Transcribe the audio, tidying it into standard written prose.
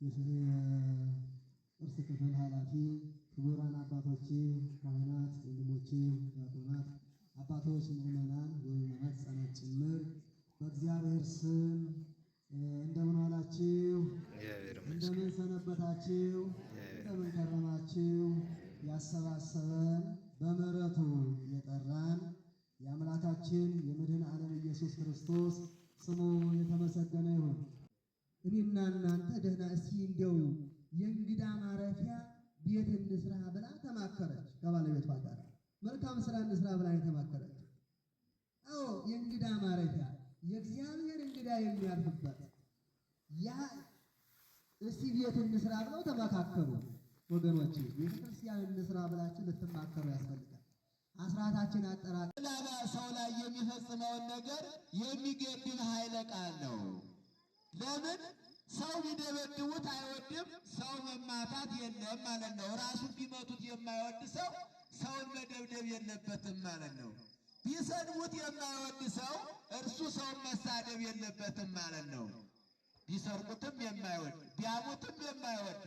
የቅርስ ክፍል ኃላፊ፣ ክቡራን አባቶቼ ካህናት፣ ወንድሞቼ ዲያቆናት፣ አባቶች ምዕመናን ወምዕመናት ሕፃናት ጭምር በእግዚአብሔር ስም እንደምን ዋላችሁ? እንደምን ሰነበታችሁ? እንደምን ከረማችሁ? ያሰባሰበን በምሕረቱ የጠራን የአምላካችን የመድኃኔ ዓለም ኢየሱስ ክርስቶስ ስሙ የተመሰገነ ይሁን። እኔና እናንተ ደህና እስቲ እንደው የእንግዳ ማረፊያ ቤት እንስራ ብላ ተማከረች ከባለቤቷ ጋር። መልካም ስራ እንስራ ብላ የተማከረች። አዎ የእንግዳ ማረፊያ የእግዚአብሔር እንግዳ የሚያርፍበት ያ እስቲ ቤት እንስራ ብለው ተመካከሩ። ወገኖቼ ቤተክርስቲያን እንስራ ብላችሁ ልትማከሩ ያስፈልጋል። አስራታችን አጠራቅላባ ሰው ላይ የሚፈጽመውን ነገር የሚገድል ኃይለ ቃል ነው። ለምን ሰው ቢደበድቡት አይወድም፣ ሰው መማታት የለም ማለት ነው። ራሱን ቢመቱት የማይወድ ሰው ሰውን መደብደብ የለበትም ማለት ነው። ቢሰድቡት የማይወድ ሰው እርሱ ሰውን መሳደብ የለበትም ማለት ነው። ቢሰርቁትም የማይወድ ቢያሙትም የማይወድ